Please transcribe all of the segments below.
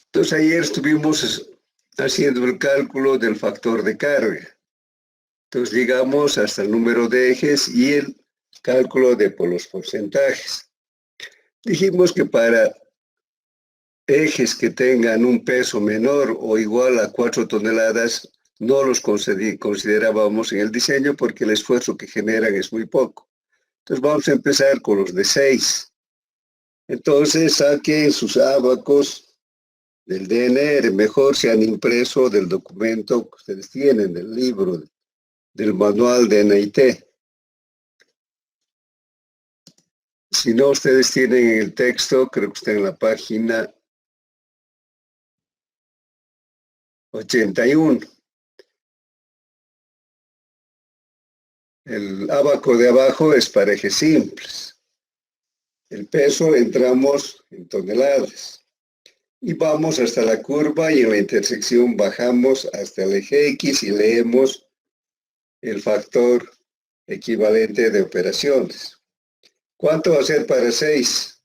Entonces ayer estuvimos haciendo el cálculo del factor de carga. Entonces llegamos hasta el número de ejes y el cálculo de los porcentajes. Dijimos que para ejes que tengan un peso menor o igual a 4 toneladas, no los considerábamos en el diseño porque el esfuerzo que generan es muy poco. Entonces vamos a empezar con los de 6. Entonces saquen sus ábacos del DNR, mejor se han impreso del documento que ustedes tienen, del libro, del manual de NIT. Si no, ustedes tienen el texto, creo que está en la página 81. El ábaco de abajo es para ejes simples. El peso entramos en toneladas. Y vamos hasta la curva y en la intersección bajamos hasta el eje X y leemos el factor equivalente de operaciones. ¿Cuánto va a ser para 6?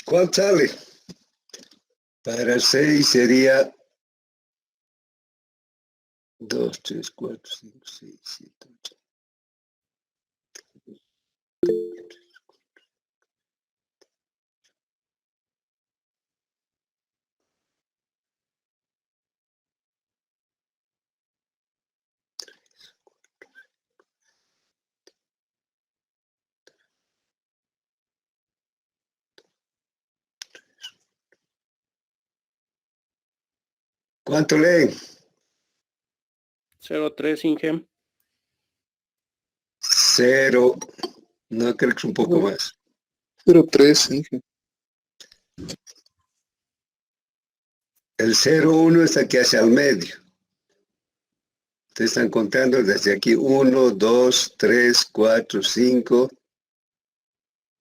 ¿Cuánto sale? Para 6 sería 2, 3, 4, 5, 6, 7, 8. ¿Cuánto leen? 0,3 Inge. 0. No, creo que es un poco más. 0,3, Inge. El 0,1 es aquí hacia el medio. Ustedes están contando desde aquí 1, 2, 3, 4, 5,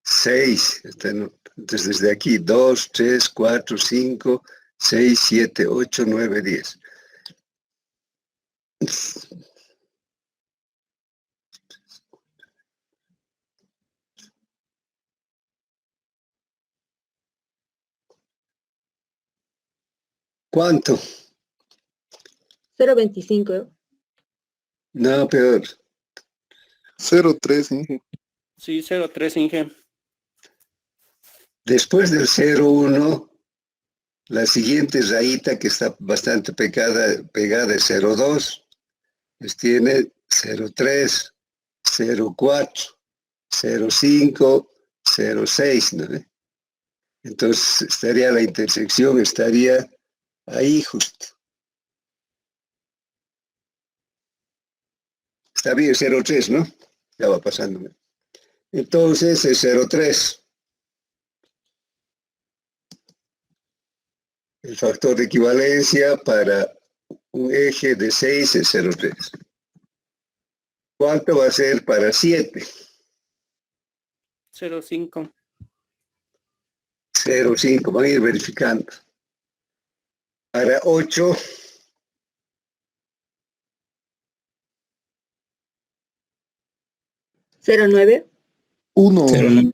6. Entonces desde aquí 2, 3, 4, 5, 6, 7, 8, 9, 10. ¿Cuánto? 0,25. No, peor. 0,3, Inge. Sí, 0,3 Inge. Después del 0,1, la siguiente rayita que está bastante pegada es 0,2. Pues tiene 0,3, 0,4, 0,5, 0,6, ¿no? Entonces estaría la intersección, estaría ahí justo. Está bien, 0,3, ¿no? Ya va pasándome. Entonces es 0,3. El factor de equivalencia para un eje de 6 es 0,3. ¿Cuánto va a ser para 7? 0,5. 0,5. Van a ir verificando. Para 8... 0,9. 1. 0,9.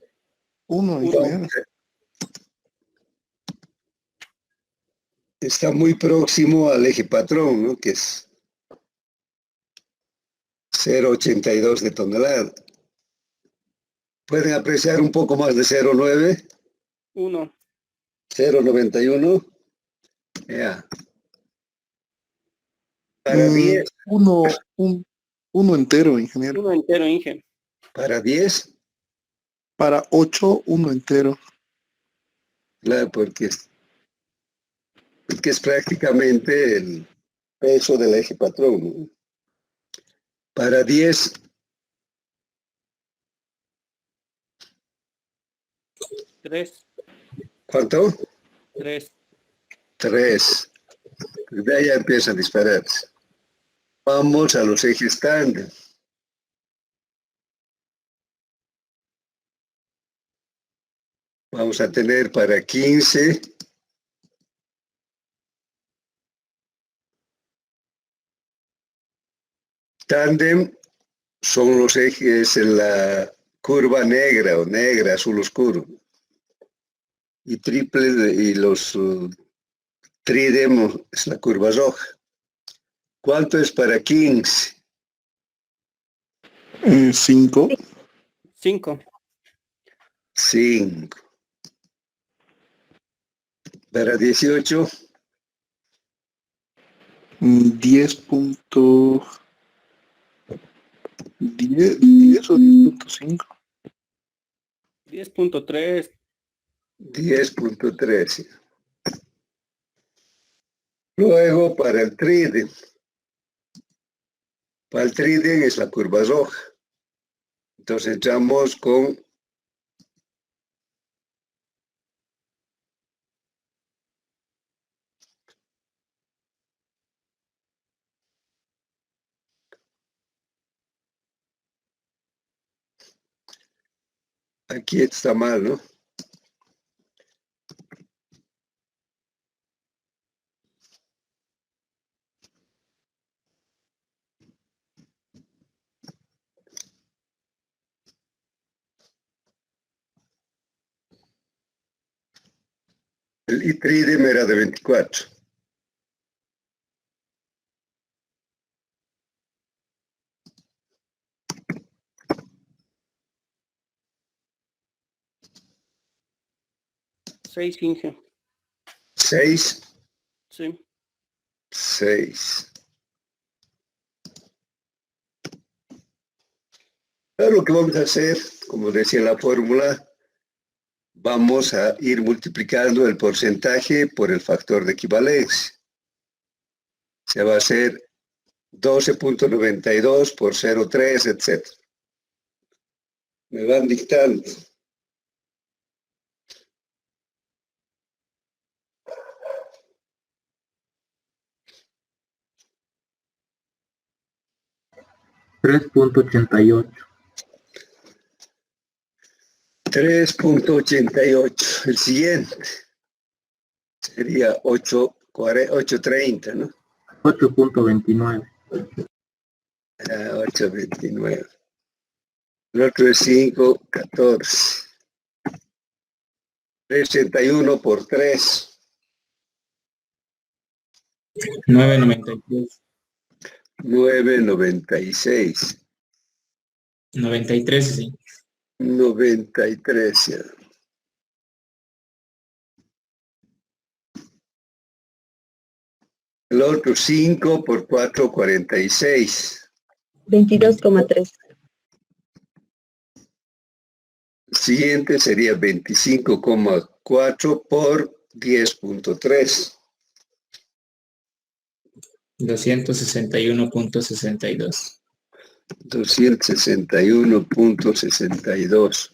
1, Inge. Está muy próximo al eje patrón, ¿no? Que es 0,82 de tonelada. ¿Pueden apreciar un poco más de 0,9? 1. 0,91. Ya. Para 10. 1 entero, ingeniero. 1 entero Inge. Para 10. Para 8, 1 entero. Claro, porque es prácticamente peso del eje patrón, ¿no? Para 10, 3, ¿cuánto? 3, 3. De ahí ya empieza a dispararse. Vamos a los ejes tándem. Vamos a tener para 15, tándem son los ejes en la curva negra o negra, azul oscuro. Y triple y los tridem es la curva roja. ¿Cuánto es para 15? 5. 5, 5. Para 18, 10 punto 10 o 10.5. 10.3, 10.13. Luego para el tridem. Para el tridem es la curva roja. Entonces entramos con aquí está mal, ¿no? El tridem era de 24. seis, Inge. 6, Sí. 6. Ahora lo que vamos a hacer, como decía la fórmula, vamos a ir multiplicando el porcentaje por el factor de equivalencia. Se va a hacer 12.92 por 0.3, etc. Me van dictando. $3.88. 3.88. El siguiente sería 8.30, ¿no? 8.29. 8.29. El otro es 5.14. 3.81 por 3. 9.93. 9.96. 93, sí. 93. Ya. El otro 5 por 4, 46. 22,3. El siguiente sería 25,4 por 10.3. 261.62. 261.62.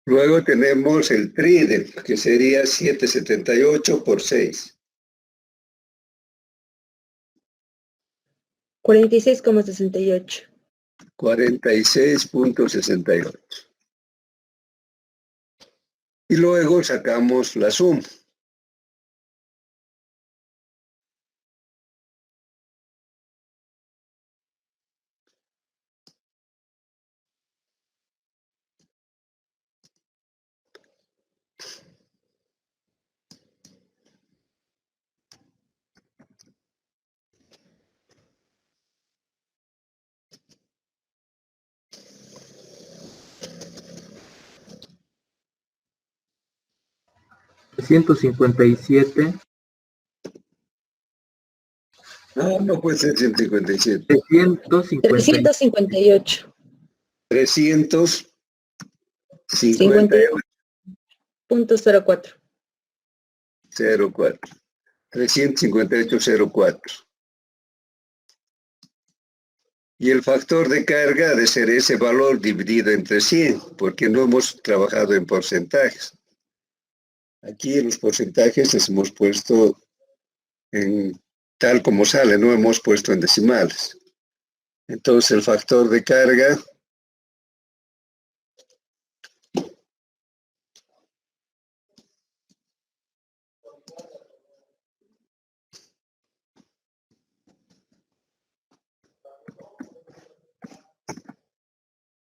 Luego tenemos el tridem, que sería 778 por 6. 46,68. 46.68. Y luego sacamos la suma. $357. No puede ser 157. 358. 358.04. 58.04. 04. 358,04. Y el factor de carga ha de ser ese valor dividido entre 100, porque no hemos trabajado en porcentajes. Aquí en los porcentajes les hemos puesto en tal como sale, no hemos puesto en decimales. Entonces el factor de carga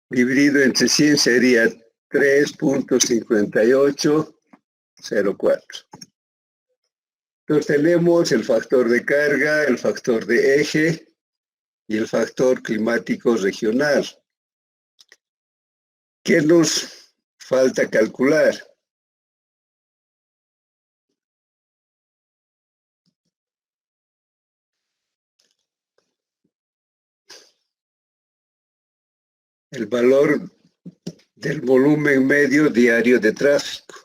dividido entre 100 sería 3.5804. Entonces tenemos el factor de carga, el factor de eje y el factor climático regional. ¿Qué nos falta calcular? El valor del volumen medio diario de tráfico.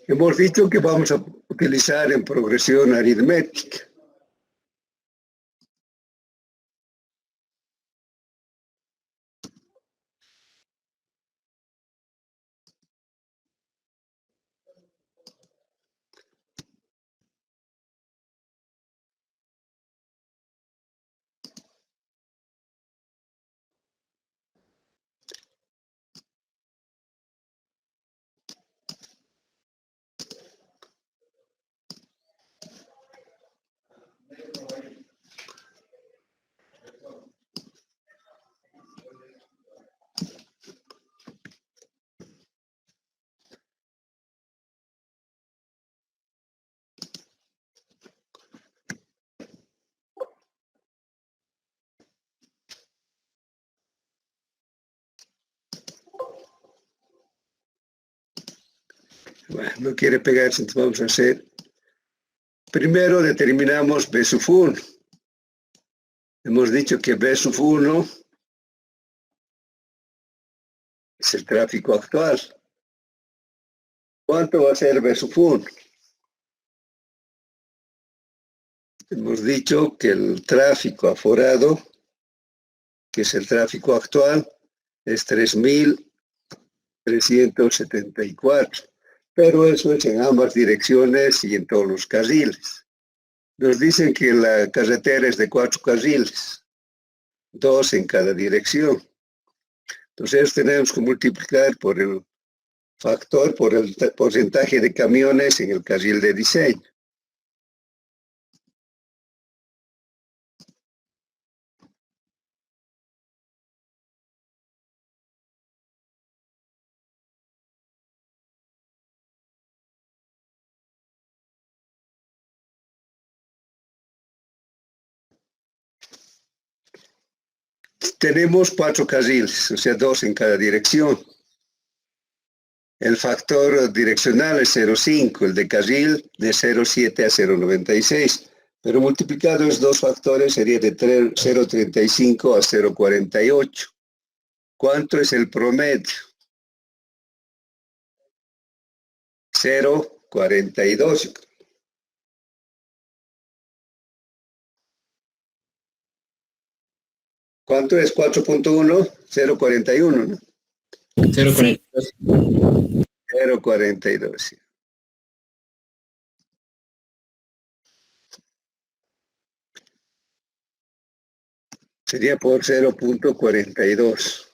Hemos dicho que vamos a utilizar en progresión aritmética. Bueno, no quiere pegarse, entonces vamos a hacer. Primero determinamos B sub 1. Hemos dicho que B sub 1 es el tráfico actual. ¿Cuánto va a ser B sub 1? Hemos dicho que el tráfico aforado, que es el tráfico actual, es 3.374. Pero eso es en ambas direcciones y en todos los carriles. Nos dicen que la carretera es de 4 carriles, 2 en cada dirección. Entonces tenemos que multiplicar por el factor, por el porcentaje de camiones en el carril de diseño. Tenemos 4 carriles, o sea, 2 en cada dirección. El factor direccional es 0,5, el de carril de 0,7 a 0,96. Pero multiplicado esos dos factores sería de 0,35 a 0,48. ¿Cuánto es el promedio? 0,42. ¿Cuánto es 4.1? 0,41, ¿no? 0,42. 0,42. Sí. Sería por 0.42.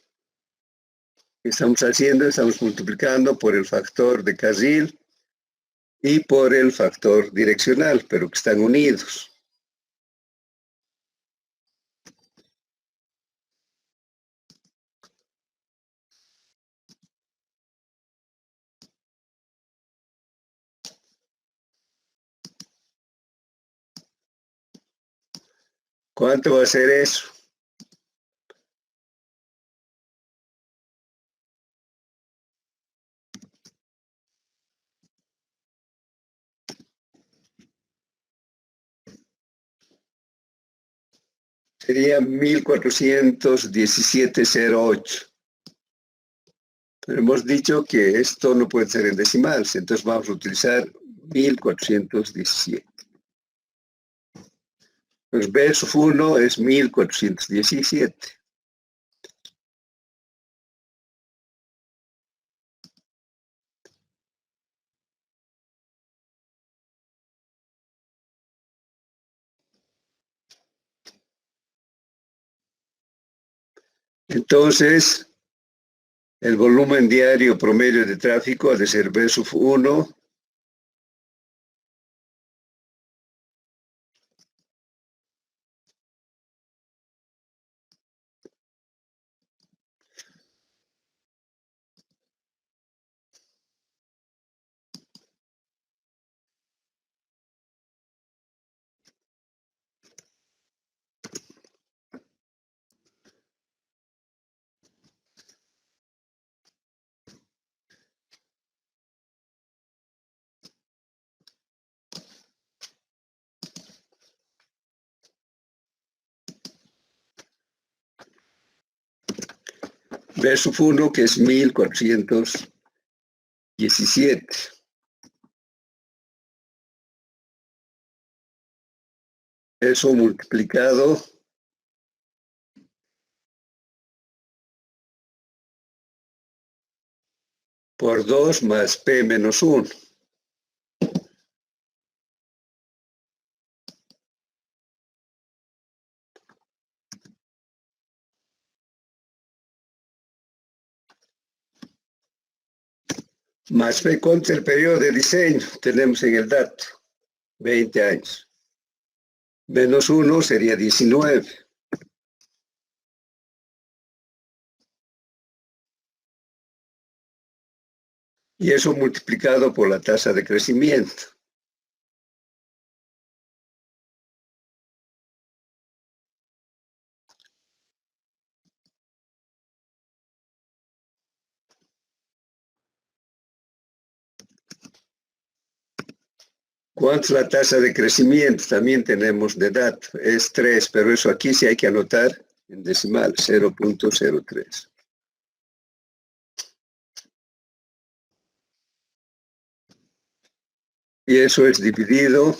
¿Qué estamos haciendo? Estamos multiplicando por el factor de carril y por el factor direccional, pero que están unidos. ¿Cuánto va a ser eso? Sería 1417,08. Pero hemos dicho que esto no puede ser en decimales, entonces vamos a utilizar 1417. Pues B sub 1 es 1417. Entonces, el volumen diario promedio de tráfico ha de ser B sub 1 B sub 1, que es 1417. Eso multiplicado por 2 más P menos 1. Más P contra el periodo de diseño, tenemos en el dato, 20 años. Menos 1 sería 19. Y eso multiplicado por la tasa de crecimiento. ¿Cuánto es la tasa de crecimiento? También tenemos de dato, es 3, pero eso aquí sí hay que anotar en decimal, 0.03. Y eso es dividido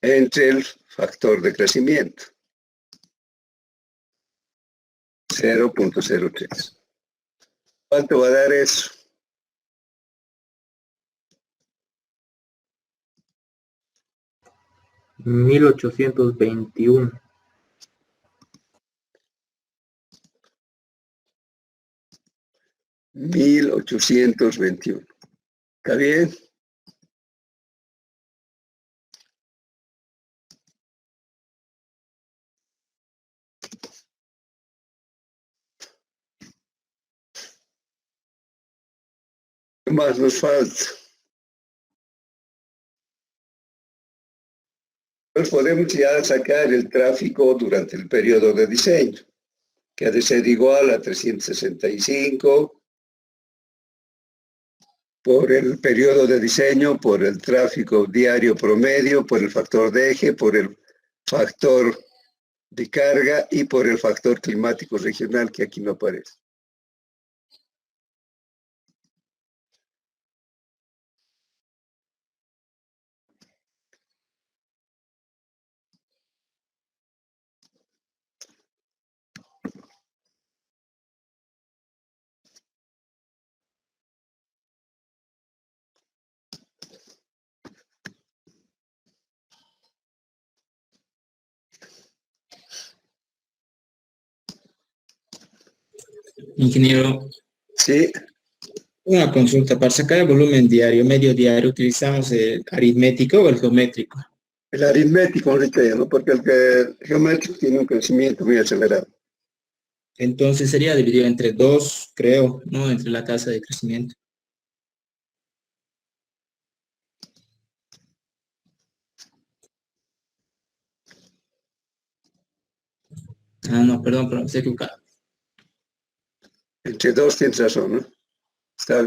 entre el factor de crecimiento, 0.03. ¿Cuánto va a dar eso? $1,821. 1821. ¿Está bien? ¿Qué más nos falta? Pues podemos ya sacar el tráfico durante el periodo de diseño, que ha de ser igual a 365 por el periodo de diseño, por el tráfico diario promedio, por el factor de eje, por el factor de carga y por el factor climático regional que aquí no aparece. Ingeniero, Sí, una consulta. Para sacar el volumen diario, medio diario, ¿utilizamos el aritmético o el geométrico? el aritmético ahorita ya, ¿no? Porque el geométrico tiene un crecimiento muy acelerado. Entonces sería dividido entre 2, creo, ¿no? Entre la tasa de crecimiento. Ah, no, perdón, pero me estoy equivocado. Entre 2 tienes razón, ¿no? Está,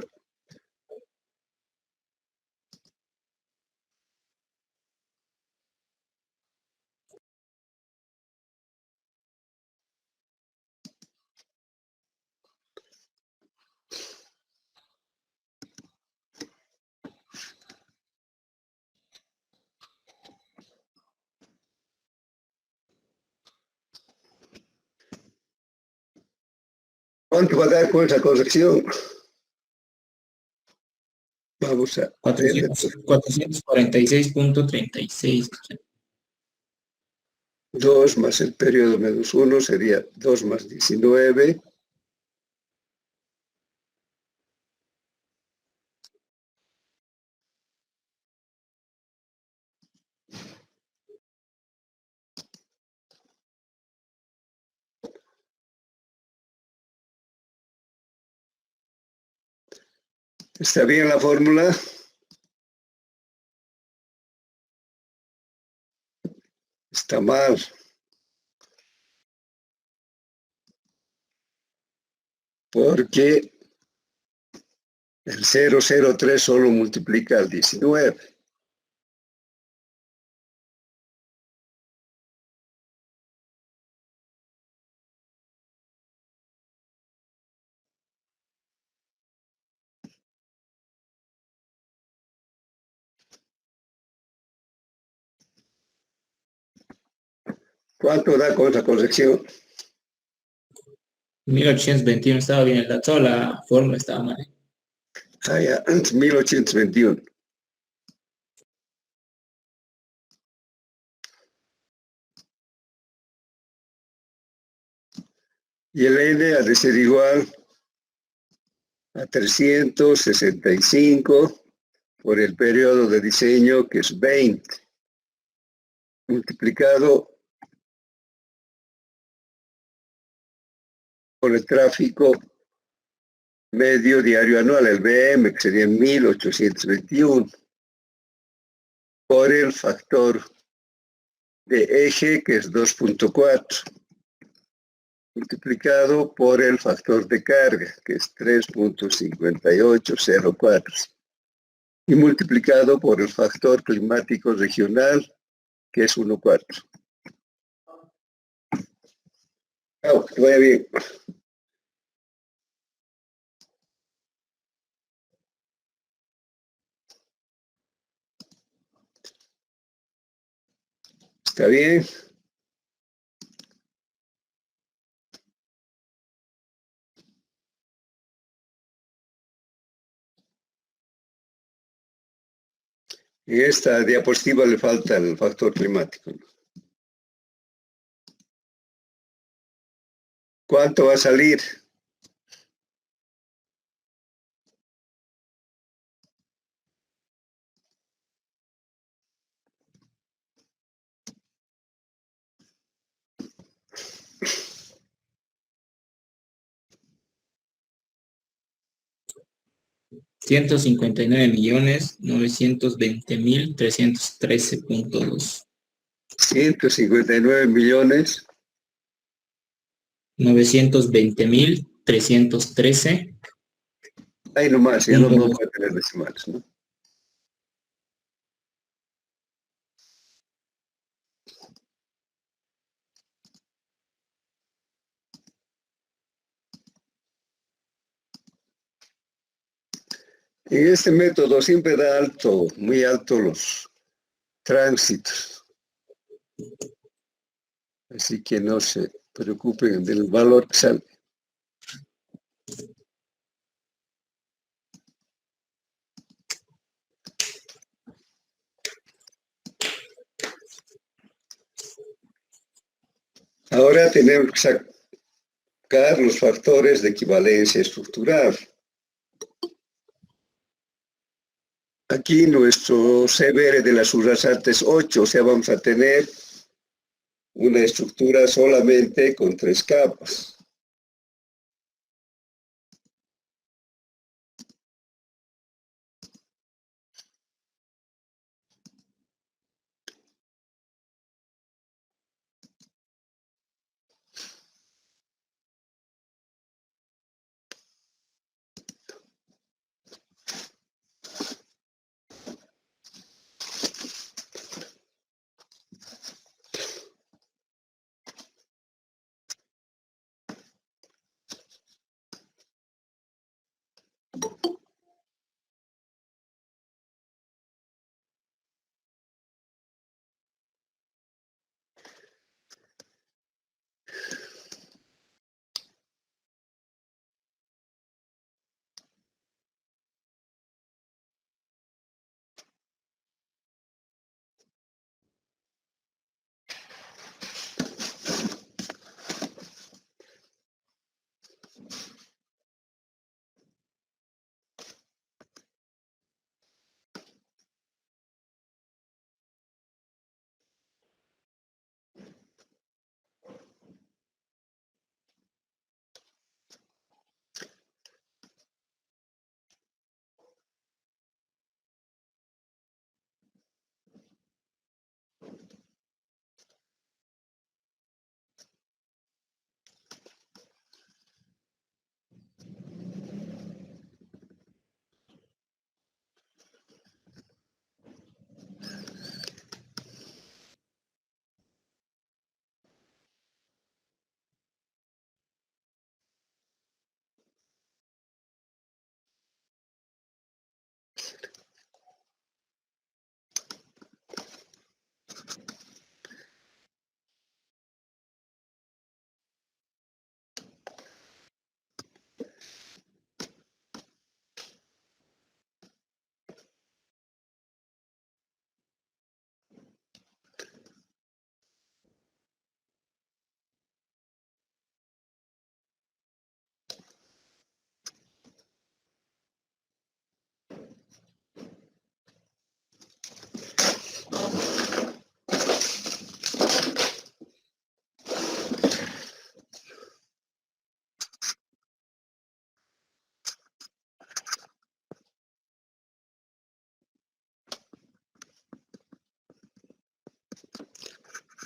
¿Cuánto va a dar con esa corrección? Vamos a ver. 446.36. 2 más el periodo menos 1 sería 2 más 19. ¿Está bien la fórmula? Está mal. Porque el 003 solo multiplica al 19. ¿Cuánto da con esa corrección? 1821 estaba bien, toda la fórmula estaba mal. Ah, ya, 1821. Y el N ha de ser igual a 365 por el periodo de diseño, que es 20, multiplicado por el tráfico medio diario anual, el BM, que sería 1821, por el factor de eje, que es 2.4, multiplicado por el factor de carga, que es 3.5804, y multiplicado por el factor climático regional, que es 1.4. Vaya bien. ¿Está bien? En esta diapositiva le falta el factor climático. ¿Cuánto va a salir? $159.920.313.2. 159 millones. 920.313. Ahí nomás, ya no puedo tener decimales, ¿no? En este método siempre da alto, muy alto los tránsitos. Así que no se preocupen del valor que sale. Ahora tenemos que sacar los factores de equivalencia estructural. Aquí nuestro CBR de la subrasante es 8, o sea, vamos a tener una estructura solamente con 3 capas.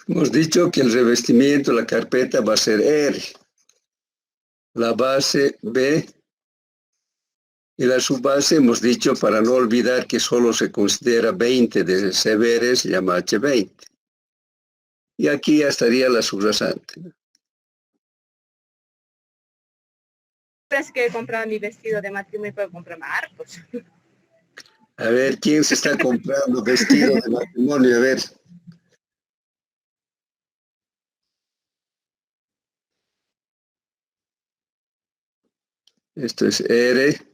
Hemos dicho que el revestimiento, la carpeta va a ser R, la base B y la subbase hemos dicho para no olvidar que solo se considera 20 de CBR, se llama H20. Y aquí ya estaría la subrasante. Parece que he comprado mi vestido de matrimonio y puedo comprar más arcos. A ver, ¿quién se está comprando vestido de matrimonio? A ver. Esto es R.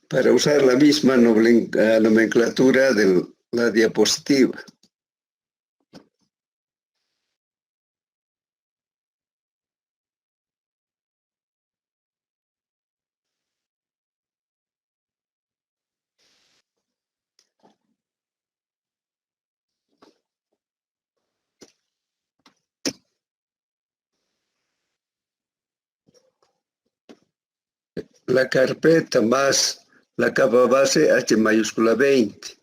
Para usar la misma nomenclatura de la diapositiva. La carpeta más la capa base H mayúscula 20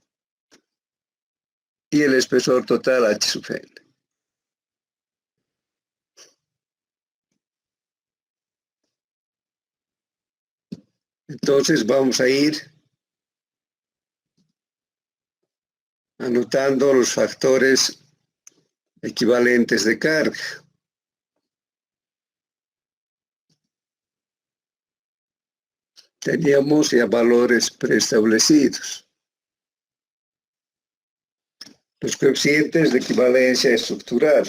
y el espesor total H sub n. Entonces vamos a ir anotando los factores equivalentes de carga. Teníamos ya valores preestablecidos. Los coeficientes de equivalencia estructural.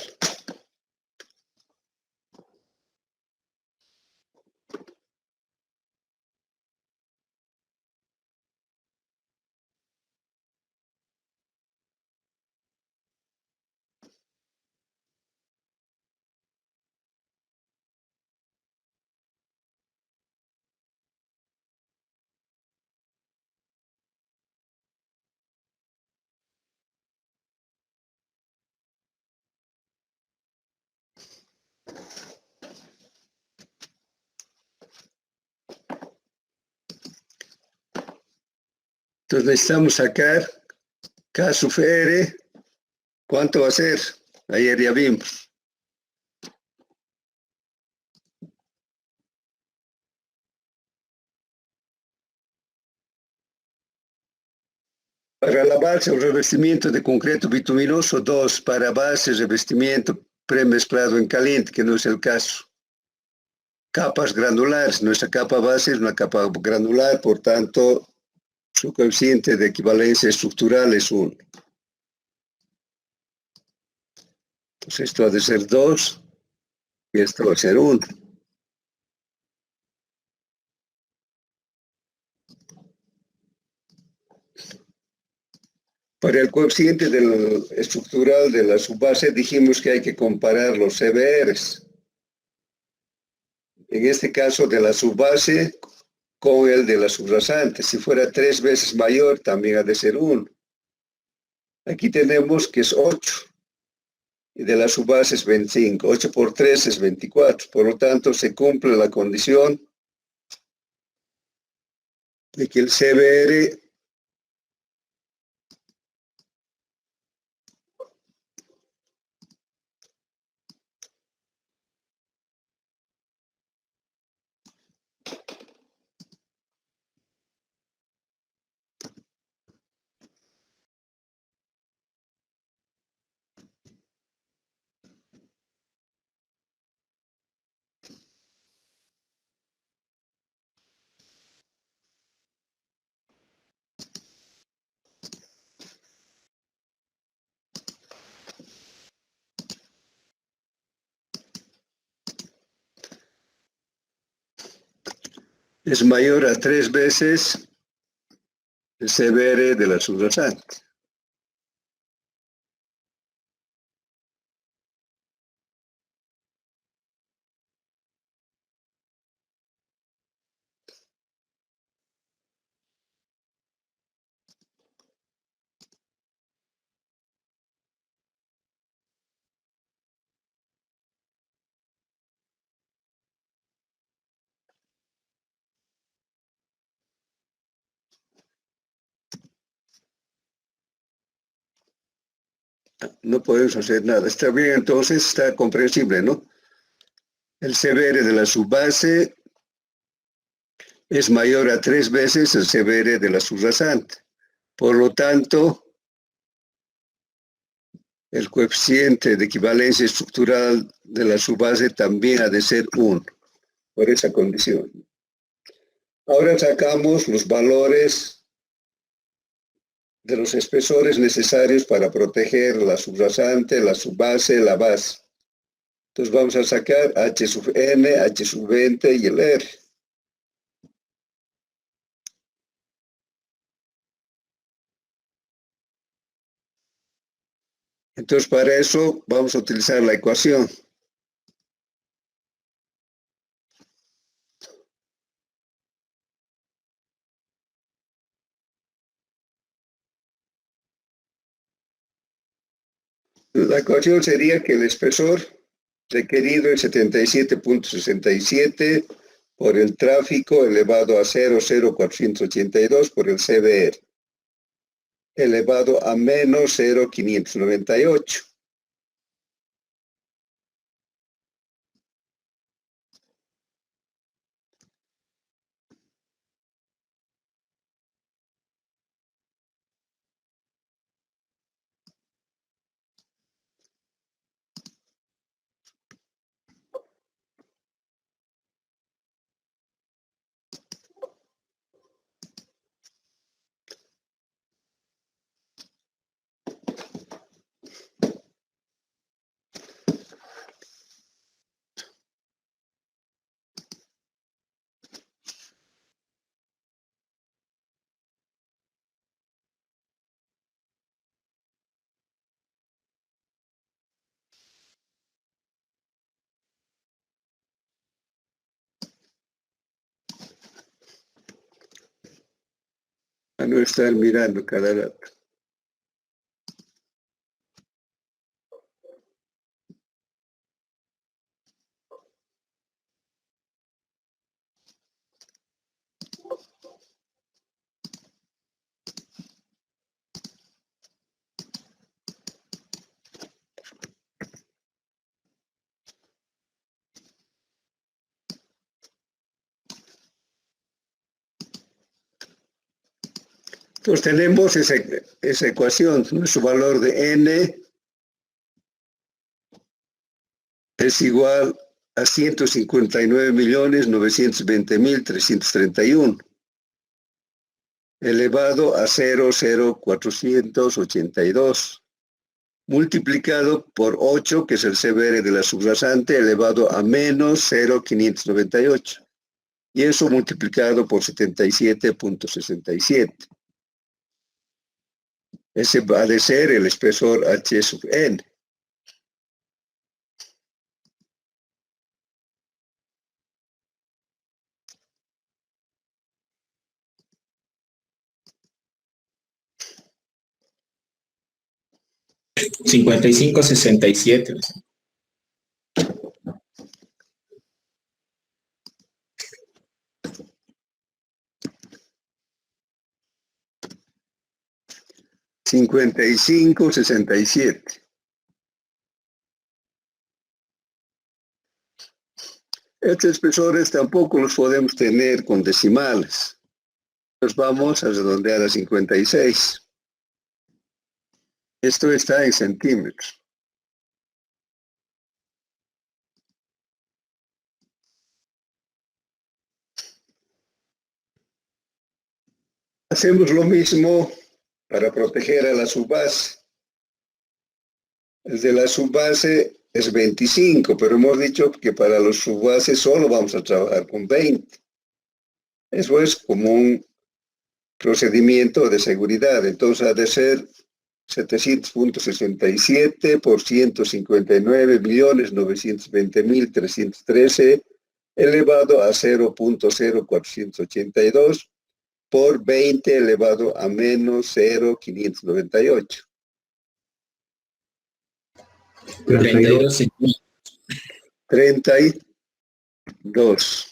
Entonces necesitamos sacar K sub R. ¿Cuánto va a ser? Ayer ya vimos. Para la base o revestimiento de concreto bituminoso, 2. Para base, revestimiento premezclado en caliente, que no es el caso. Capas granulares. Nuestra capa base es una capa granular, por tanto, su coeficiente de equivalencia estructural es 1. Entonces esto ha de ser 2 y esto va a ser 1. Para el coeficiente estructural de la subbase dijimos que hay que comparar los CBRs. En este caso de la subbase con el de la subrasante. Si fuera 3 veces mayor, también ha de ser 1. Aquí tenemos que es 8. Y de la subbase es 25. 8 por 3 es 24. Por lo tanto, se cumple la condición de que el CBR es mayor a 3 veces el CBR de la subrasante. No podemos hacer nada. Está bien, entonces está comprensible, ¿no? El CBR de la subbase es mayor a 3 veces el CBR de la subrasante. Por lo tanto, el coeficiente de equivalencia estructural de la subbase también ha de ser 1, por esa condición. Ahora sacamos los valores de los espesores necesarios para proteger la subrasante, la subbase, la base. Entonces vamos a sacar H sub n, H sub 20 y el R. Entonces para eso vamos a utilizar la ecuación. La ecuación sería que el espesor requerido es 77.67 por el tráfico elevado a 0,0482 por el CBR, elevado a menos 0,598. A no estar mirando cada rato. Entonces tenemos esa ecuación, nuestro valor de n es igual a 159.920.331 elevado a 0,0482 multiplicado por 8, que es el CBR de la subrasante, elevado a menos 0,598. Y eso multiplicado por 77.67. Ese va a ser el espesor H sub n. $55.67. $55.67. Estos espesores tampoco los podemos tener con decimales. Nos vamos a redondear a 56. Esto está en centímetros. Hacemos lo mismo para proteger a la subbase. El de la subbase es 25, pero hemos dicho que para los subbases solo vamos a trabajar con 20. Eso es como un procedimiento de seguridad. Entonces ha de ser 700.67 por 159.920.313 elevado a 0,0482 por 20 elevado a menos 0,598. 32. 32.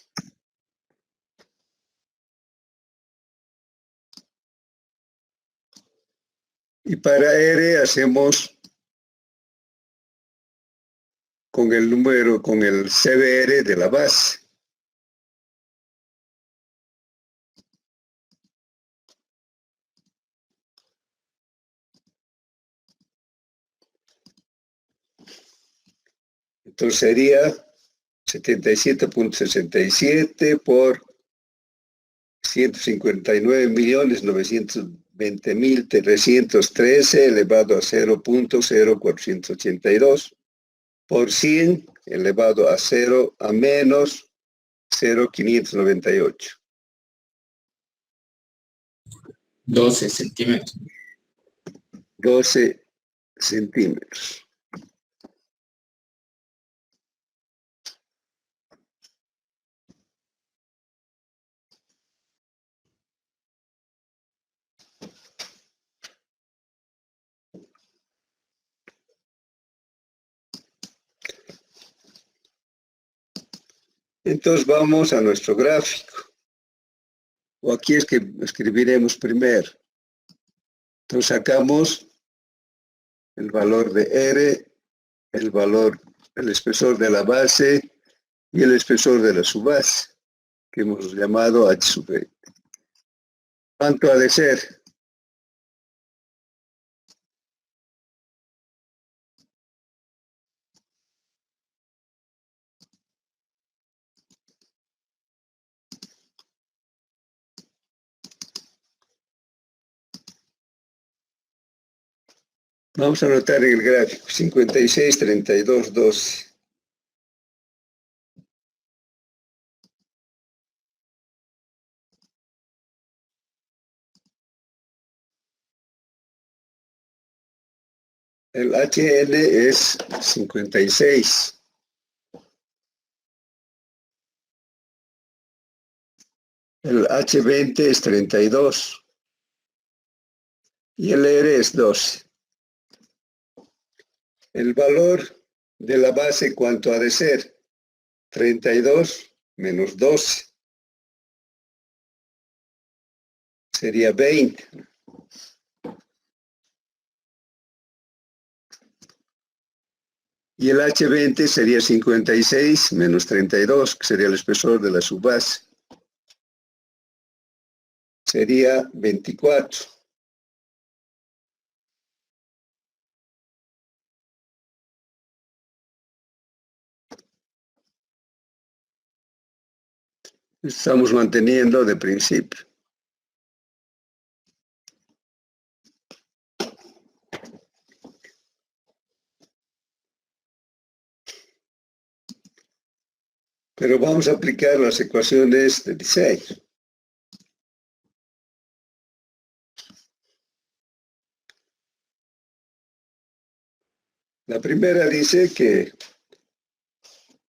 Y para R hacemos con el número, con el CBR de la base. Entonces sería 77.67 por 159.920.313 elevado a 0.0482 por 100 elevado a 0 a menos 0.598. 12 centímetros. 12 centímetros. Entonces vamos a nuestro gráfico. O aquí es que escribiremos primero. Entonces sacamos el valor de R, el espesor de la base y el espesor de la subbase, que hemos llamado H sub 20. ¿Cuánto ha de ser? Vamos a anotar en el gráfico 56, 32, 12. El HN es 56. El H20 es 32. Y el R es 12. El valor de la base, ¿cuánto ha de ser? 32 menos 12. Sería 20. Y el H20 sería 56 menos 32, que sería el espesor de la subbase. Sería 24. Estamos manteniendo de principio. Pero vamos a aplicar las ecuaciones de diseño. La primera dice que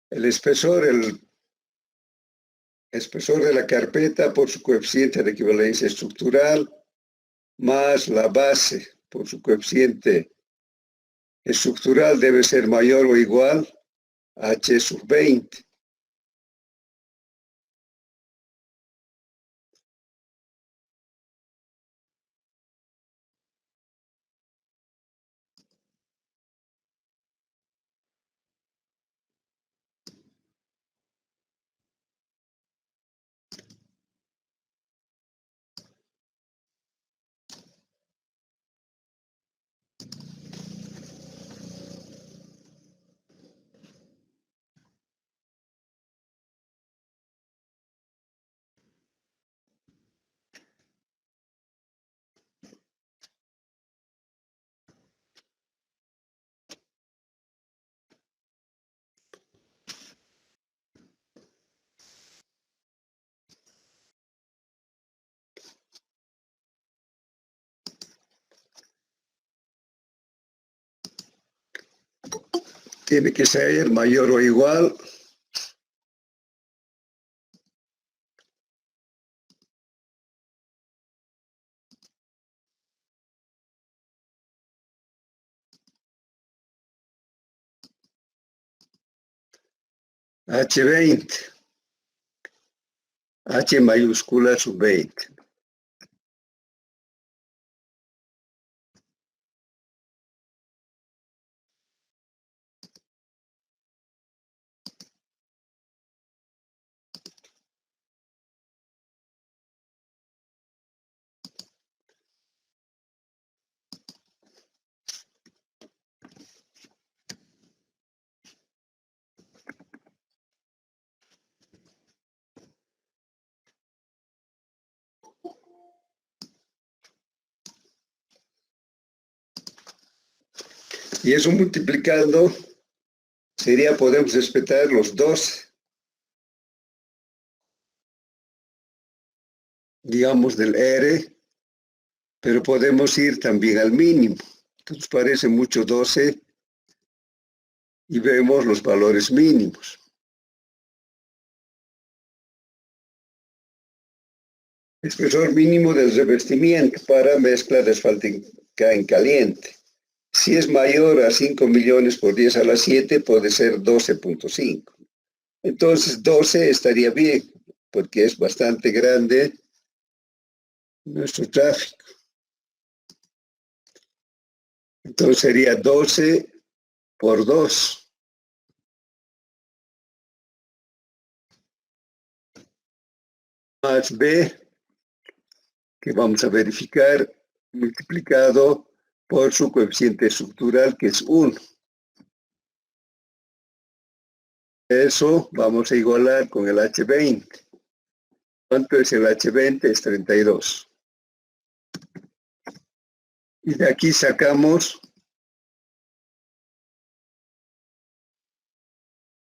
el espesor de la carpeta por su coeficiente de equivalencia estructural más la base por su coeficiente estructural debe ser mayor o igual a H sub 20. Tiene que ser mayor o igual a H20. H mayúscula sub 20. Y eso multiplicando sería, podemos respetar los 12, digamos, del R, pero podemos ir también al mínimo. Entonces parece mucho 12 y vemos los valores mínimos. Espesor mínimo del revestimiento para mezcla desfaltica en caliente. Si es mayor a 5 millones por 10 a la 7, puede ser 12.5. Entonces 12 estaría bien, porque es bastante grande nuestro tráfico. Entonces sería 12 por 2. Más B, que vamos a verificar, multiplicado por su coeficiente estructural, que es 1. Eso vamos a igualar con el H20. ¿Cuánto es el H20? Es 32. Y de aquí sacamos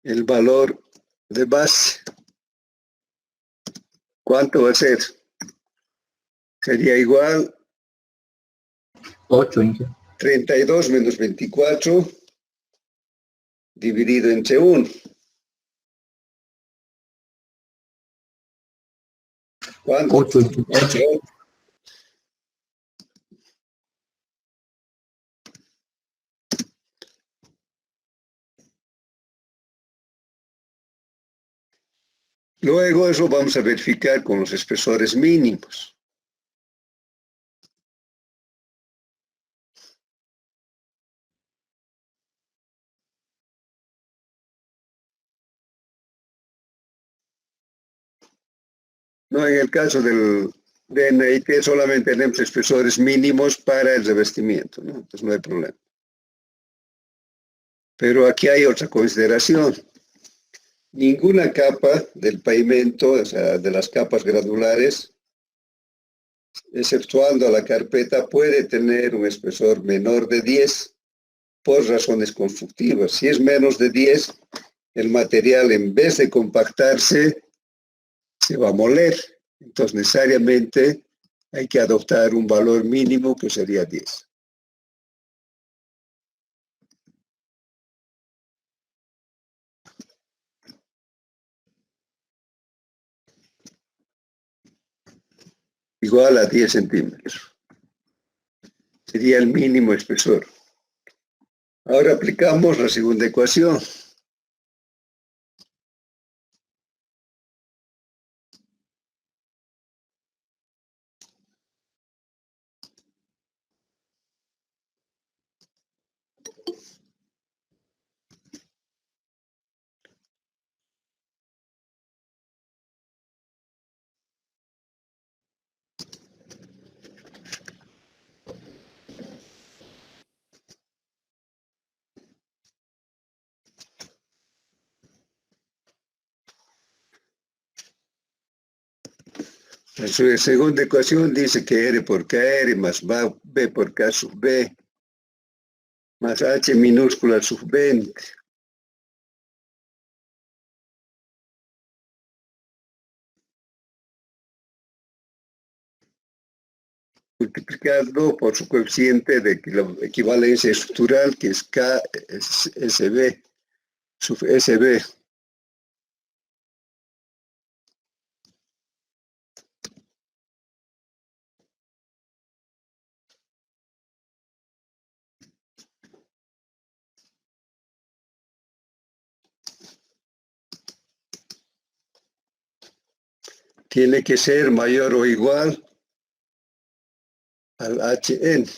el valor de base. ¿Cuánto va a ser? Sería igual 8, Inge. 32 menos 24 dividido entre 1. ¿Cuánto? 8, Inge. 8. Luego eso vamos a verificar con los espesores mínimos. No, en el caso del NIT solamente tenemos espesores mínimos para el revestimiento, ¿no? Entonces no hay problema. Pero aquí hay otra consideración. Ninguna capa del pavimento, o sea, de las capas granulares, exceptuando la carpeta, puede tener un espesor menor de 10 por razones constructivas. Si es menos de 10, el material en vez de compactarse, se va a moler. Entonces necesariamente hay que adoptar un valor mínimo que sería 10. Igual a 10 centímetros. Sería el mínimo espesor. Ahora aplicamos la segunda ecuación. La segunda ecuación dice que R por KR más B por K sub B más H minúscula sub 20. Multiplicado por su coeficiente de equivalencia estructural, que es K SB, sub SB. Tiene que ser mayor o igual al HN.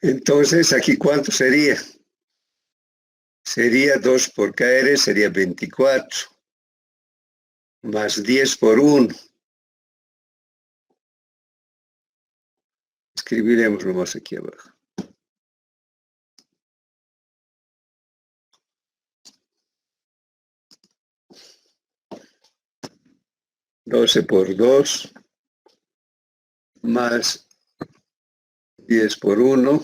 Entonces, ¿aquí cuánto sería? Sería 2 por KR, sería 24. Más 10 por 1. Escribiremos nomás aquí abajo. 12 por 2 más 10 por 1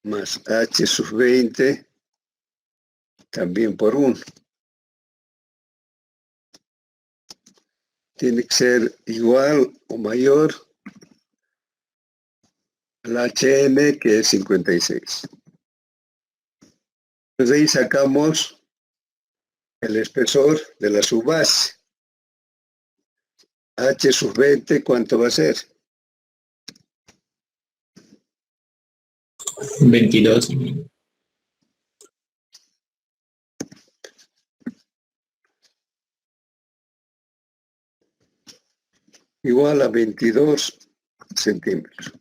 más h sub 20 también por 1. Tiene que ser igual o mayor al HN, que es 56. Entonces ahí sacamos el espesor de la subbase. H sub 20, ¿cuánto va a ser? 22. Igual a 22 centímetros.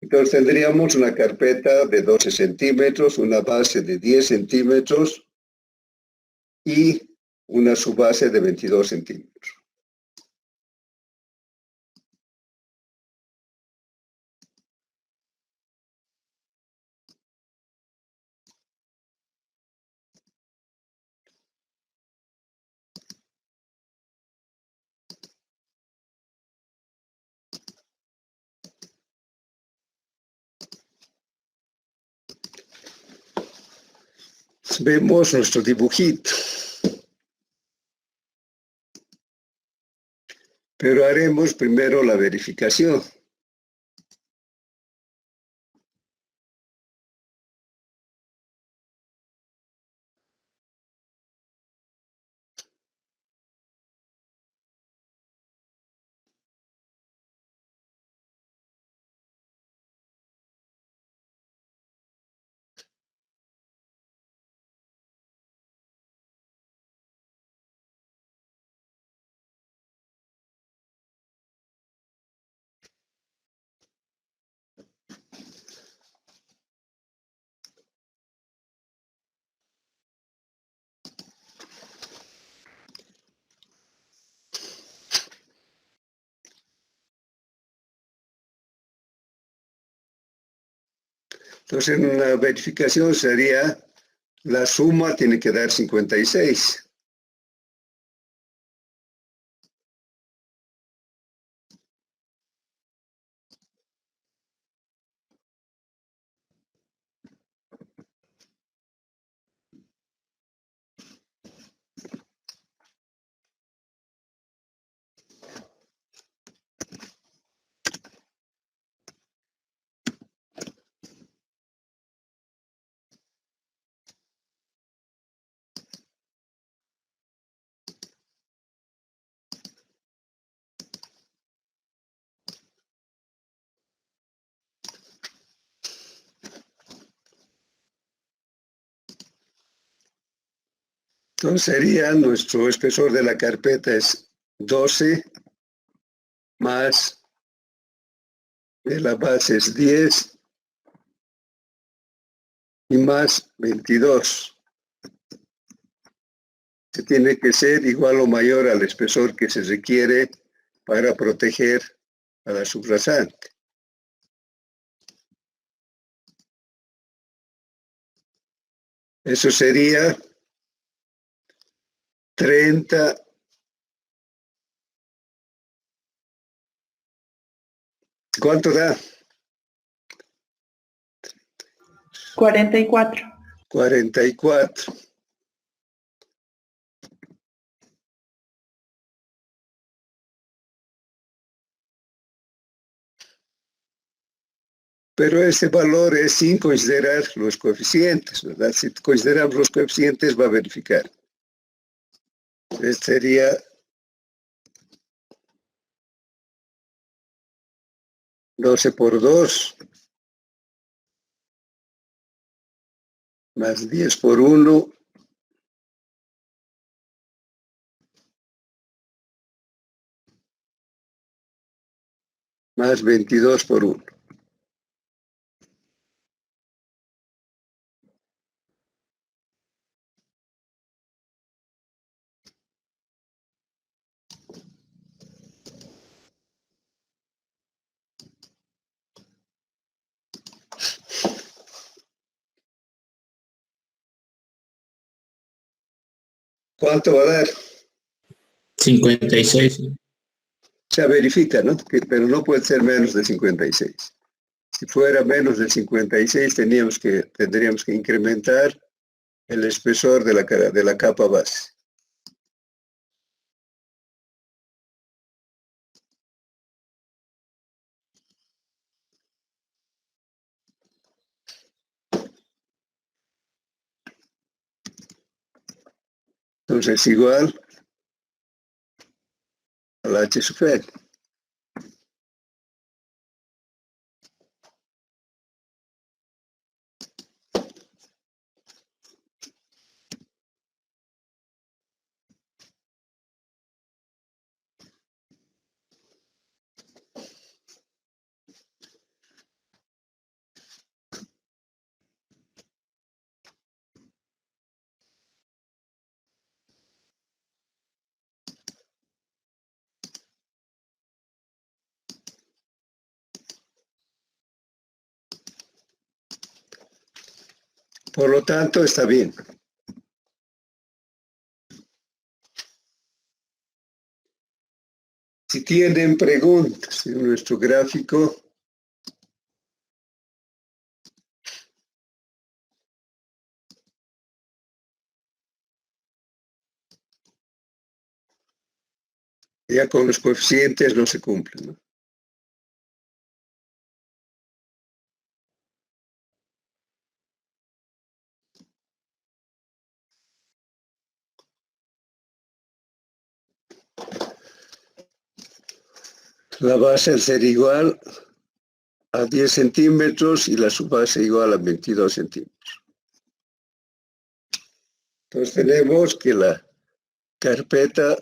Entonces tendríamos una carpeta de 12 centímetros, una base de 10 centímetros y una subbase de 22 centímetros. Vemos nuestro dibujito. Pero haremos primero la verificación. Entonces, en la verificación sería, la suma tiene que dar 56. Entonces sería, nuestro espesor de la carpeta es 12 más de la base es 10 y más 22. Se tiene que ser igual o mayor al espesor que se requiere para proteger a la subrasante. Eso sería 30. ¿Cuánto da? 44. 44. Pero ese valor es sin considerar los coeficientes, ¿verdad? Si consideramos los coeficientes, va a verificar. Este sería 12 por 2 más 10 por 1, más 22 por 1. ¿Cuánto va a dar? 56. Se verifica, ¿no? Pero no puede ser menos de 56. Si fuera menos de 56, tendríamos que incrementar el espesor de la capa base. Entonces, igual al H sub N. Por lo tanto, está bien. Si tienen preguntas en nuestro gráfico, ya con los coeficientes no se cumplen, ¿no? La base al ser igual a 10 centímetros y la subbase igual a 22 centímetros. Entonces tenemos que la carpeta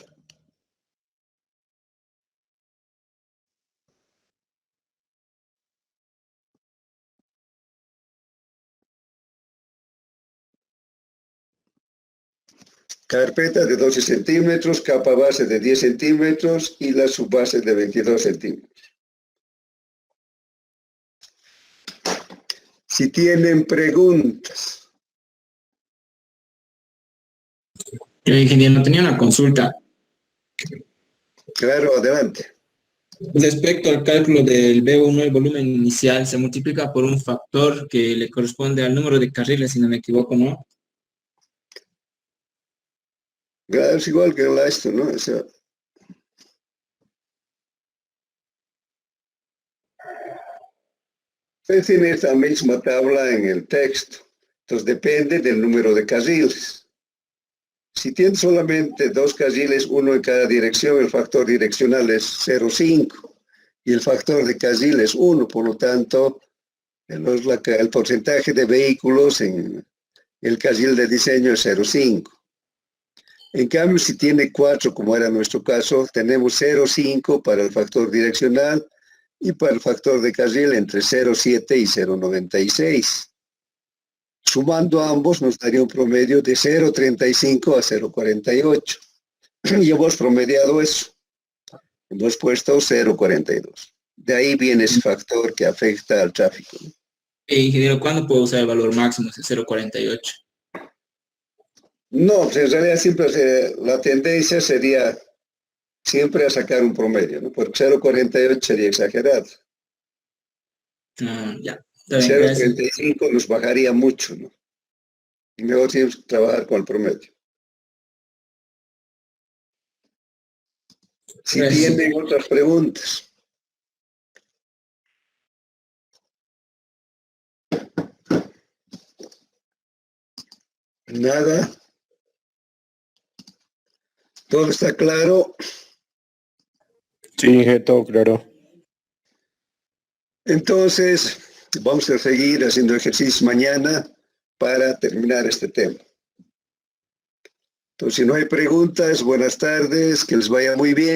de 12 centímetros, capa base de 10 centímetros y la subbase de 22 centímetros. Si tienen preguntas. Ingeniero, tenía una consulta. Claro, adelante. Respecto al cálculo del B1, el volumen inicial se multiplica por un factor que le corresponde al número de carriles, si no me equivoco, ¿no? Claro, es igual que esto, ¿no? O sea, usted tiene esta misma tabla en el texto. Entonces depende del número de carriles. Si tiene solamente 2 carriles, uno en cada dirección, el factor direccional es 0,5 y el factor de carril es 1, por lo tanto, el porcentaje de vehículos en el carril de diseño es 0,5. En cambio, si tiene 4, como era nuestro caso, tenemos 0,5 para el factor direccional y para el factor de carril entre 0,7 y 0,96. Sumando ambos nos daría un promedio de 0,35 a 0,48. Y hemos promediado eso. Hemos puesto 0,42. De ahí viene ese factor que afecta al tráfico, ¿no? Ingeniero, ¿cuándo puedo usar el valor máximo de 0,48? No, pues en realidad siempre la tendencia sería siempre a sacar un promedio, ¿no? Porque 0,48 sería exagerado. Ya, está bien, gracias. 0,35 nos bajaría mucho, ¿no? Y mejor tenemos que trabajar con el promedio. Si Gracias. tienen otras preguntas. Nada. ¿Todo está claro? Sí, todo claro. Entonces, vamos a seguir haciendo ejercicios mañana. para terminar este tema. Entonces, si no hay preguntas, buenas tardes, que les vaya muy bien.